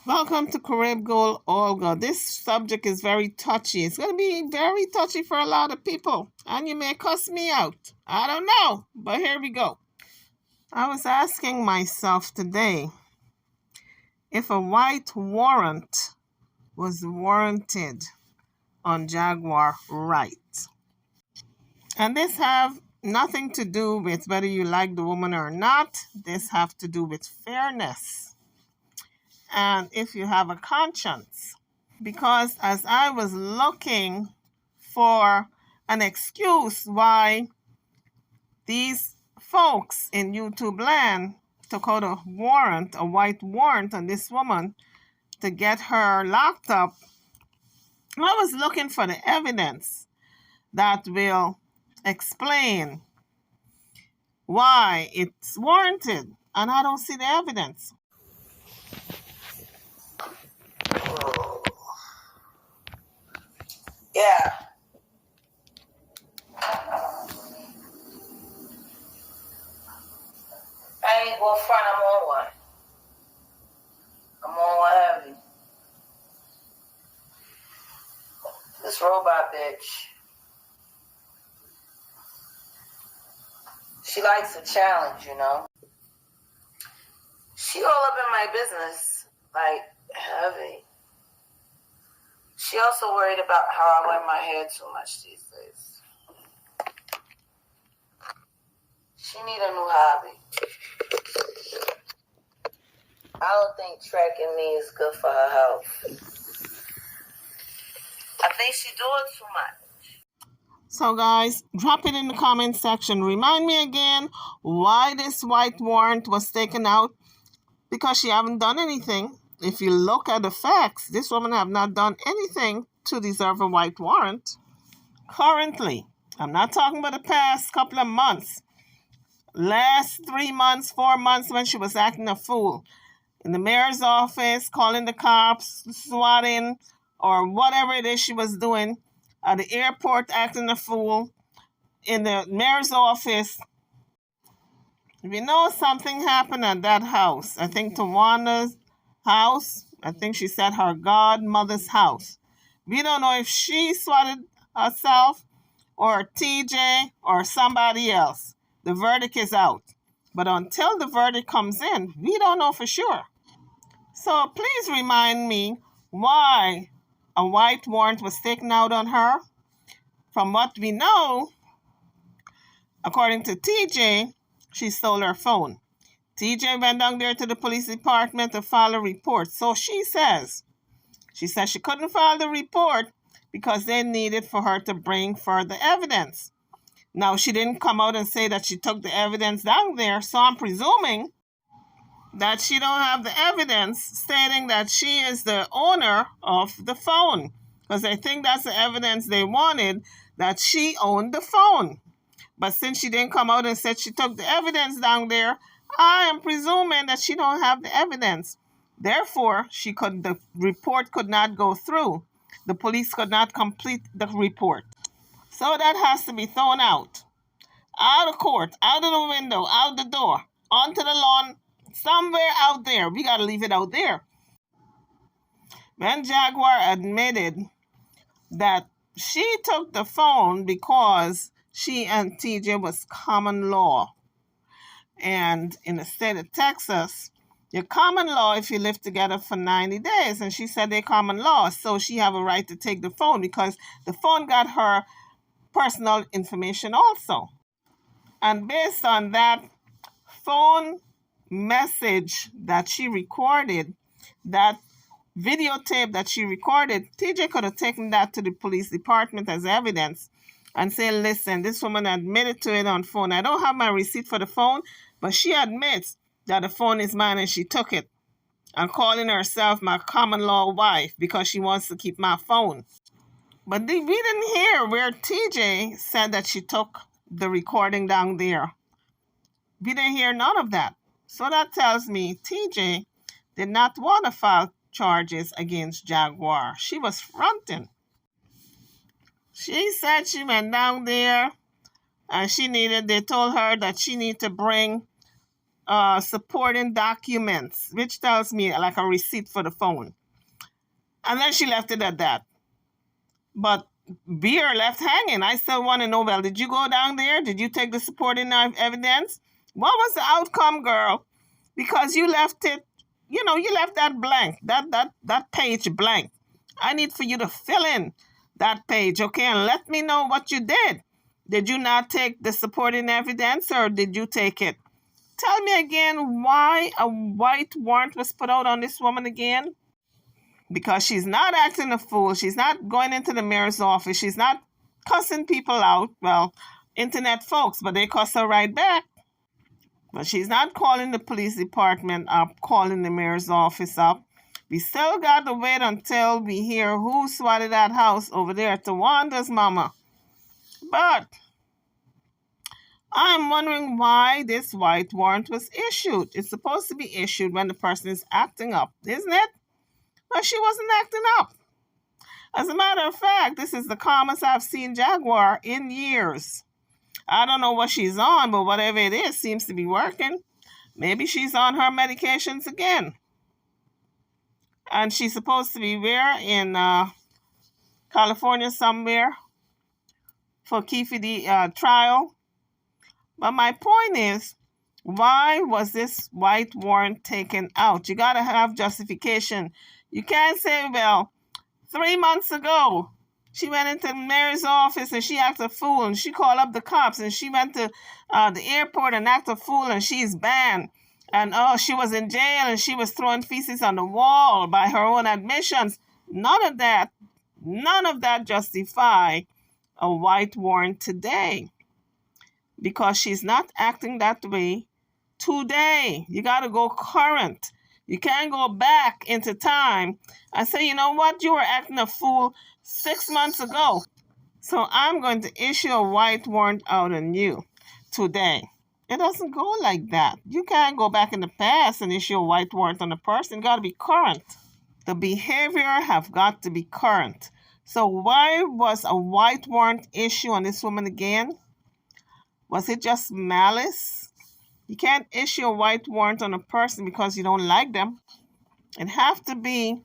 Welcome to Carib Gold Olga. This subject is very touchy. It's going to be very touchy for a lot of people. And you may cuss me out. I don't know. But here we go. I was asking myself today if a white warrant was warranted on Jaguar Wright. And this have nothing to do with whether you like the woman or not. This have to do with fairness. And if you have a conscience. Because as I was looking for an excuse why these folks in YouTube land took out a warrant, a white warrant on this woman to get her locked up, I was looking for the evidence that will explain why it's warranted, and I don't see the evidence. Yeah. I ain't gonna front, I'm on one. I'm on one heavy. This robot bitch. She likes a challenge, you know. She all up in my business, like heavy. She also worried about how I wear my hair too much these days. She need a new hobby. I don't think tracking me is good for her health. I think she's doing too much. So guys, drop it in the comment section. Remind me again why this white warrant was taken out. Because she haven't done anything. If you look at the facts, this woman have not done anything to deserve a white warrant. Currently, I'm not talking about the past couple of months. Last 3 months, 4 months when she was acting a fool. In the mayor's office, calling the cops, swatting, or whatever it is she was doing. At the airport, acting a fool. In the mayor's office. If you know something happened at that house, I think Tawana's house, I think she said her godmother's house. We don't know if she swatted herself or TJ or somebody else. The verdict is out. But until the verdict comes in, we don't know for sure. So please remind me why a white warrant was taken out on her. From what we know, according to TJ, she stole her phone. TJ went down there to the police department to file a report. So she says she couldn't file the report because they needed for her to bring further evidence. Now, she didn't come out and say that she took the evidence down there, so I'm presuming that she don't have the evidence stating that she is the owner of the phone. Because I think that's the evidence they wanted, that she owned the phone. But since she didn't come out and said she took the evidence down there, I am presuming that she don't have the evidence. Therefore, the report could not go through. The police could not complete the report. So that has to be thrown out. Out of court, out of the window, out the door, onto the lawn, somewhere out there. We got to leave it out there. When Jaguar admitted that she took the phone because she and TJ was common law. And in the state of Texas, your common law if you live together for 90 days. And she said they're common law, so she have a right to take the phone because the phone got her personal information also. And based on that phone message that she recorded, that videotape that she recorded, TJ could have taken that to the police department as evidence and say, listen, this woman admitted to it on phone. I don't have my receipt for the phone, but she admits that the phone is mine and she took it and calling herself my common law wife because she wants to keep my phone. But we didn't hear where TJ said that she took the recording down there. We didn't hear none of that. So that tells me TJ did not want to file charges against Jaguar. She was fronting. She said she went down there and they told her that she needed to bring supporting documents, which tells me like a receipt for the phone. And then she left it at that. But beer left hanging. I still want to know, well, did you go down there? Did you take the supporting evidence? What was the outcome, girl? Because you left it, you left that blank, that page blank. I need for you to fill in that page, okay? And let me know what you did. Did you not take the supporting evidence, or did you take it? Tell me again why a white warrant was put out on this woman again. Because she's not acting a fool. She's not going into the mayor's office. She's not cussing people out. Well, internet folks, but they cuss her right back. But she's not calling the police department up, calling the mayor's office up. We still got to wait until we hear who swatted that house over there to Wanda's mama. But I'm wondering why this white warrant was issued. It's supposed to be issued when the person is acting up, isn't it? But she wasn't acting up. As a matter of fact, this is the calmest I've seen Jaguar in years. I don't know what she's on, but whatever it is seems to be working. Maybe she's on her medications again. And she's supposed to be where? In California somewhere for Keefe trial. But my point is, why was this white warrant taken out? You got to have justification. You can't say, well, 3 months ago, she went into the mayor's office and she acted a fool, and she called up the cops, and she went to the airport and acted a fool, and she's banned. And she was in jail and she was throwing feces on the wall by her own admissions. None of that justify a white warrant today, because she's not acting that way today. You got to go current. You can't go back into time and say, you know what, you were acting a fool 6 months ago. So I'm going to issue a white warrant out on you today. It doesn't go like that. You can't go back in the past and issue a white warrant on a person. Got to be current. The behavior have got to be current. So why was a white warrant issued on this woman again? Was it just malice? You can't issue a white warrant on a person because you don't like them. It has to be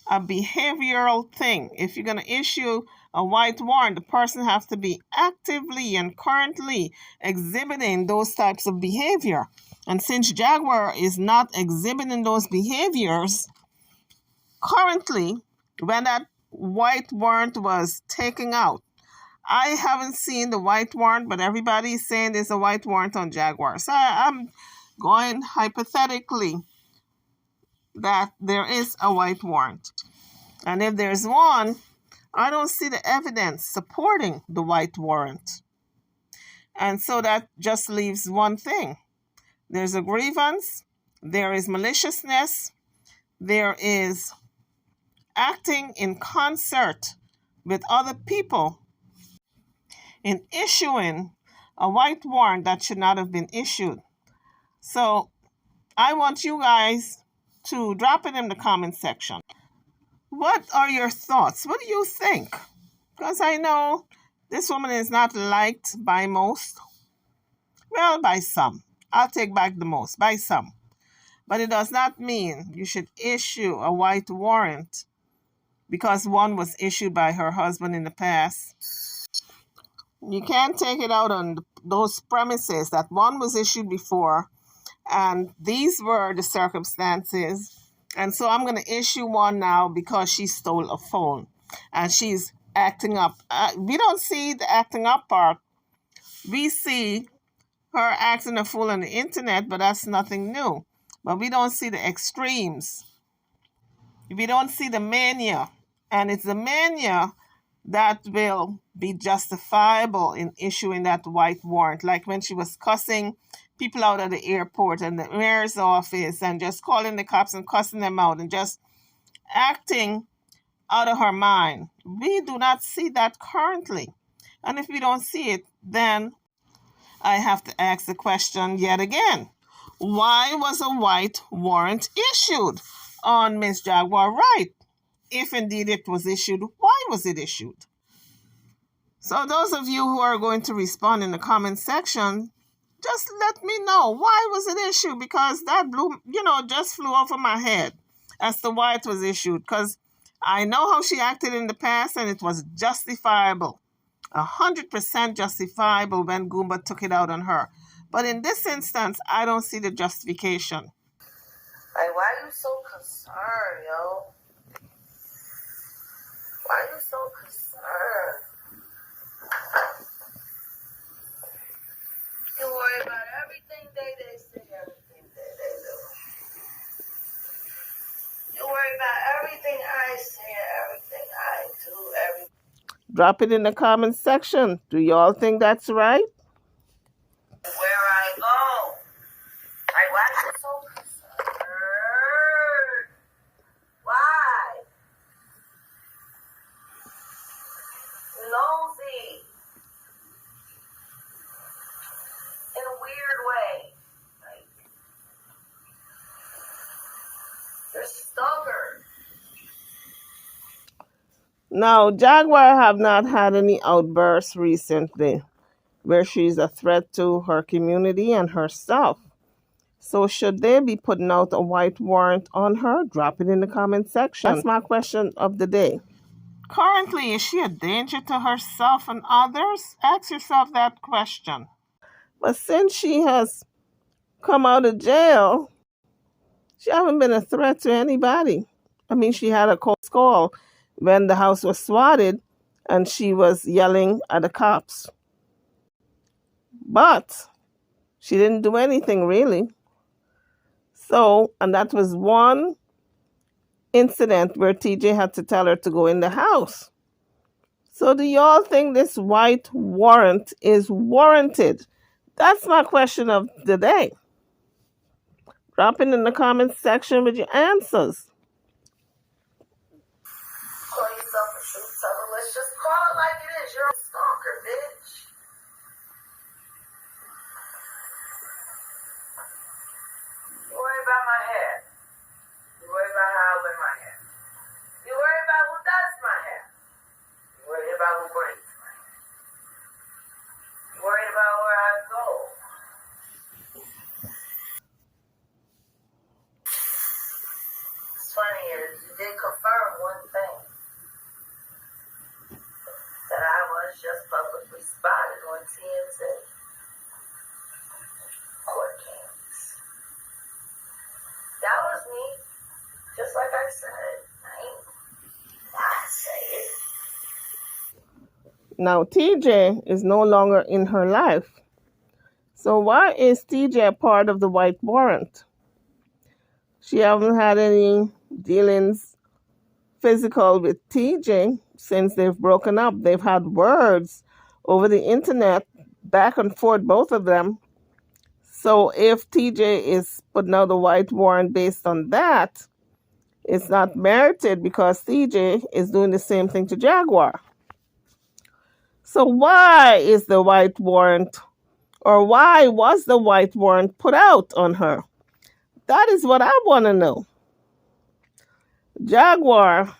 a behavioral thing. If you're going to issue a white warrant, the person has to be actively and currently exhibiting those types of behavior. And since Jaguar is not exhibiting those behaviors currently, when that white warrant was taken out, I haven't seen the white warrant, but everybody's saying there's a white warrant on Jaguar. So I'm going hypothetically that there is a white warrant. And if there's one, I don't see the evidence supporting the white warrant. And so that just leaves one thing. There's a grievance, there is maliciousness, there is acting in concert with other people in issuing a white warrant that should not have been issued. So I want you guys to drop it in the comment section. What are your thoughts? What do you think? Because I know this woman is not liked by most. Well, by some. I'll take back the most, by some. But it does not mean you should issue a white warrant because one was issued by her husband in the past. You can't take it out on those premises that one was issued before, and these were the circumstances. And so I'm going to issue one now because she stole a phone and she's acting up. We don't see the acting up part. We see her acting a fool on the internet, but that's nothing new. But we don't see the extremes. We don't see the mania. And it's the mania that will be justifiable in issuing that white warrant. Like when she was cussing people out at the airport and the mayor's office and just calling the cops and cussing them out and just acting out of her mind. We do not see that currently. And if we don't see it, then I have to ask the question yet again. Why was a white warrant issued on Miss Jaguar Wright? If indeed it was issued, why was it issued? So those of you who are going to respond in the comment section, Just let me know why was it issued, because that just flew over my head as to why it was issued, because I know how she acted in the past and it was justifiable, 100% justifiable when Goomba took it out on her. But in this instance, I don't see the justification. Like, why are you so concerned, yo? Why are you so concerned? You worry about everything they say, everything they do. You worry about everything I say, everything I do, everything. Drop it in the comment section. Do y'all think that's right? Where I go. Like, why are you so concerned? Why? Nosy. In a weird way. Like, you're stubborn. Now, Jaguar have not had any outbursts recently where she's a threat to her community and herself. So should they be putting out a white warrant on her? Drop it in the comment section. That's my question of the day. Currently, is she a danger to herself and others? Ask yourself that question. But since she has come out of jail, she hasn't been a threat to anybody. I mean, she had a close call when the house was swatted and she was yelling at the cops. But she didn't do anything really. So, and that was one incident where TJ had to tell her to go in the house. So do y'all think this white warrant is warranted? That's my question of the day. Drop it in the comments section with your answers. Call yourself a truth teller. Let's just call it like it is. You're a stalker, bitch. You worry about my hair. You worry about how I wear my hair. You worry about who does my hair. You worry about who brings my hair. You worry about where I go. What's funny is you did confirm one thing. That I was just publicly spotted on TMZ. Court cams. That was me. Just like I said. I ain't not say it. Now, TJ is no longer in her life. So why is TJ a part of the white warrant? She haven't had any dealings physical with TJ since they've broken up. They've had words over the internet, back and forth, both of them. So if TJ is putting out a white warrant based on that, it's not merited because TJ is doing the same thing to Jaguar. So why is the white warrant, or why was the white warrant put out on her? That is what I want to know. Jaguar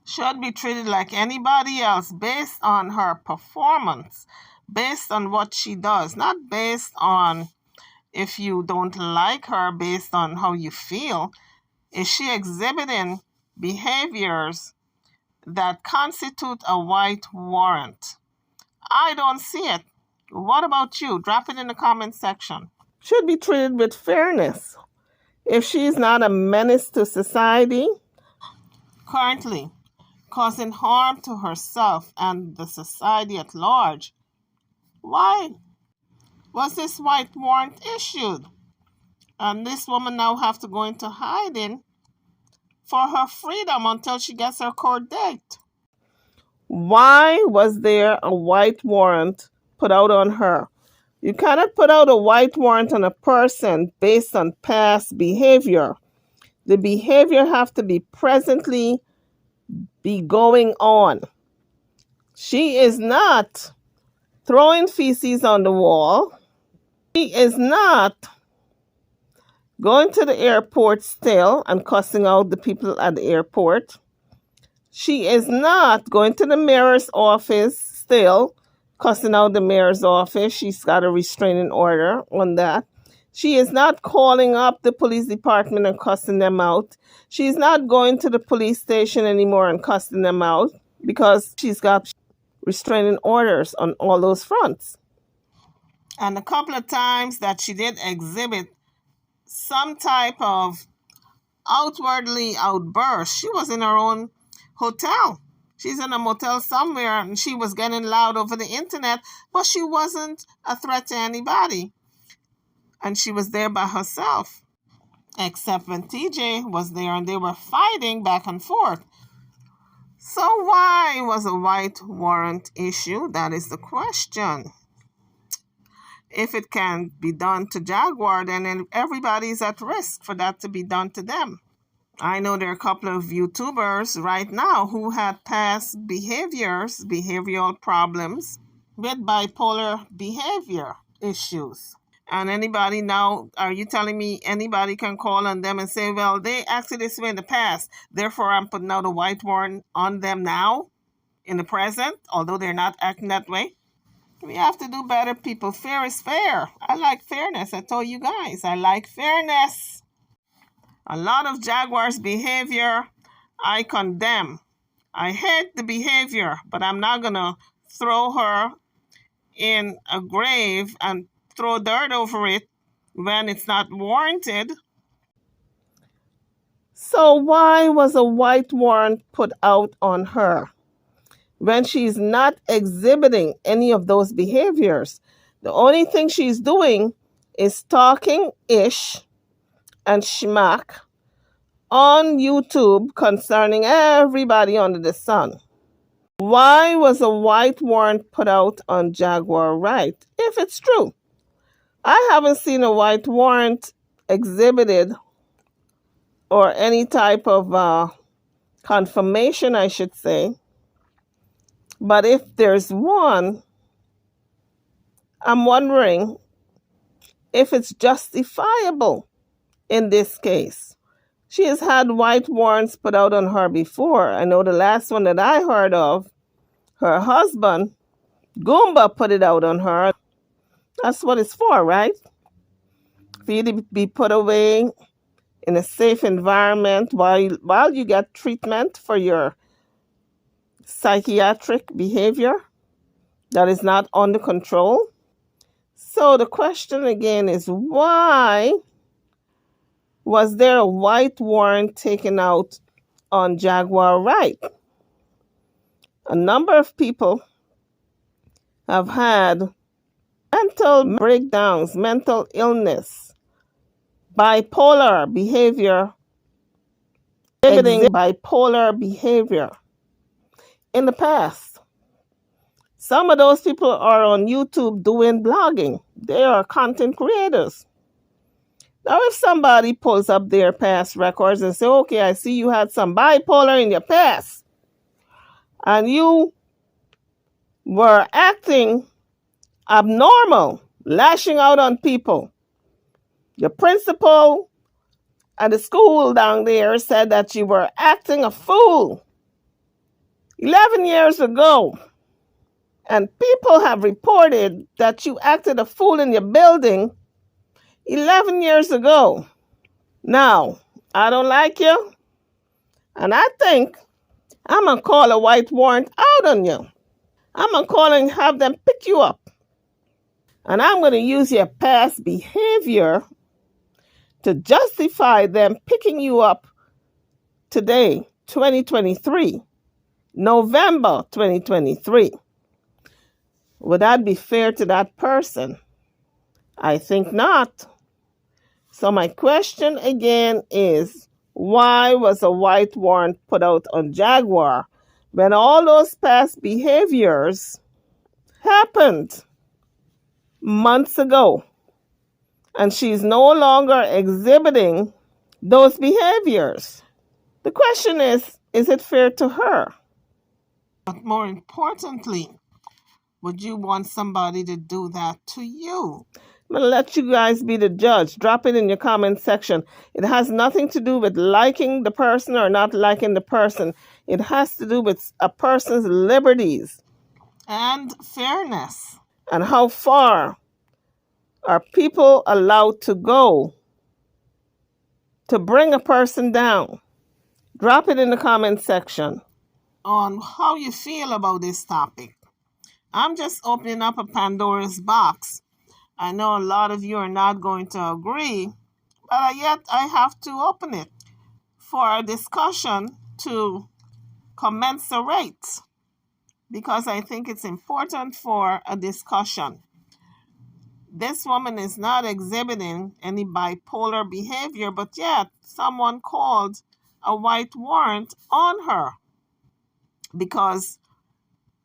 should be treated like anybody else based on her performance, based on what she does, not based on if you don't like her, based on how you feel. Is she exhibiting behaviors that constitute a white warrant? I don't see it. What about you? Drop it in the comment section. Should be treated with fairness. If she's not a menace to society, currently causing harm to herself and the society at large, why was this white warrant issued? And this woman now have to go into hiding for her freedom until she gets her court date. Why was there a white warrant put out on her? You cannot put out a white warrant on a person based on past behavior. The behavior have to be presently be going on. She is not throwing feces on the wall. She is not going to the airport still and cussing out the people at the airport. She is not going to the mayor's office still cussing out the mayor's office. She's got a restraining order on that. She is not calling up the police department and cussing them out. She's not going to the police station anymore and cussing them out because she's got restraining orders on all those fronts. And a couple of times that she did exhibit some type of outwardly outburst, she was in her own hotel. She's in a motel somewhere and she was getting loud over the internet, but she wasn't a threat to anybody. And she was there by herself, except when TJ was there and they were fighting back and forth. So why was a white warrant issued? That is the question. If it can be done to Jaguar, then everybody's at risk for that to be done to them. I know there are a couple of YouTubers right now who had past behavioral problems with bipolar behavior issues. And anybody now, are you telling me anybody can call on them and say, well, they acted this way in the past, therefore I'm putting out a white warrant on them now in the present, although they're not acting that way? We have to do better, people. Fair is fair. I like fairness. I told you guys, I like fairness. A lot of Jaguar's behavior, I condemn. I hate the behavior, but I'm not going to throw her in a grave and throw dirt over it when it's not warranted. So why was a white warrant put out on her when she's not exhibiting any of those behaviors? The only thing she's doing is talking ish and schmack on YouTube concerning everybody under the sun. Why was a white warrant put out on Jaguar Wright? If it's true, I haven't seen a white warrant exhibited or any type of confirmation, I should say. But if there's one, I'm wondering if it's justifiable in this case. She has had white warrants put out on her before. I know the last one that I heard of, her husband, Goomba, put it out on her. That's what it's for, right? For you to be put away in a safe environment while you get treatment for your psychiatric behavior that is not under control. So the question again is, why was there a white warrant taken out on Jaguar Wright? A number of people have had mental breakdowns, mental illness, bipolar behavior, exhibiting bipolar behavior in the past. Some of those people are on YouTube doing blogging. They are content creators. Now, if somebody pulls up their past records and say, okay, I see you had some bipolar in your past, and you were acting abnormal, lashing out on people. Your principal at the school down there said that you were acting a fool 11 years ago. And people have reported that you acted a fool in your building 11 years ago. Now, I don't like you, and I think I'm going to call a white warrant out on you. I'm going to call and have them pick you up. And I'm going to use your past behavior to justify them picking you up today, 2023, November 2023. Would that be fair to that person? I think not. So my question again is, why was a white warrant put out on Jaguar when all those past behaviors happened months ago and she's no longer exhibiting those behaviors? The question is it fair to her? But more importantly, would you want somebody to do that to you? I'm going to let you guys be the judge. Drop it in your comment section. It has nothing to do with liking the person or not liking the person. It has to do with a person's liberties. and fairness. And how far are people allowed to go to bring a person down? Drop it in the comment section on how you feel about this topic. I'm just opening up a Pandora's box. I know a lot of you are not going to agree, but yet I have to open it for a discussion to commensurate because I think it's important for a discussion. This woman is not exhibiting any bipolar behavior, but yet someone called a white warrant on her because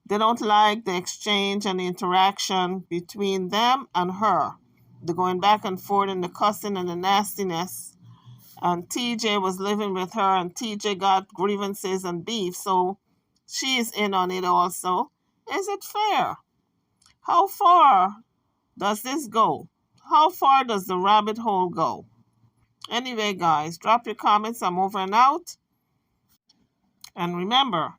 they don't like the exchange and the interaction between them and her. The going back and forth and the cussing and the nastiness. And TJ was living with her, and TJ got grievances and beef, so she is in on it also. Is it fair? How far does this go? How far does the rabbit hole go? Anyway, guys, drop your comments. I'm over and out. And remember,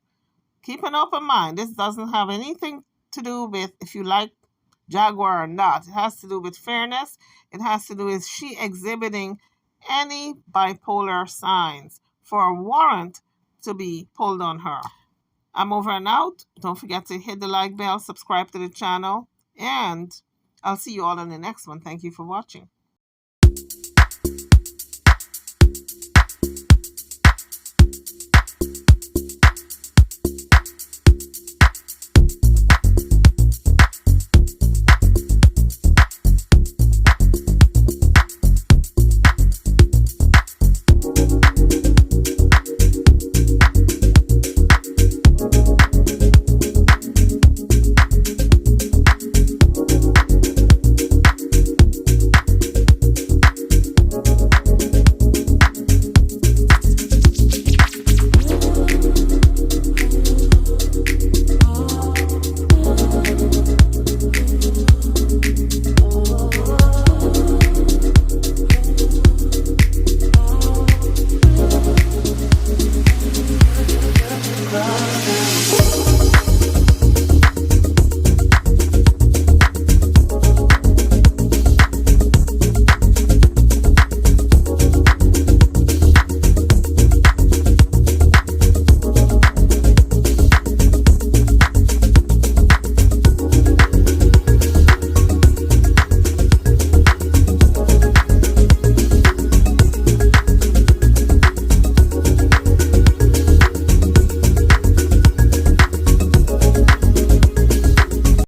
keep an open mind. This doesn't have anything to do with if you like Jaguar or not. It has to do with fairness. It has to do with she exhibiting any bipolar signs for a warrant to be pulled on her. I'm over and out. Don't forget to hit the like bell, subscribe to the channel, and I'll see you all in the next one. Thank you for watching.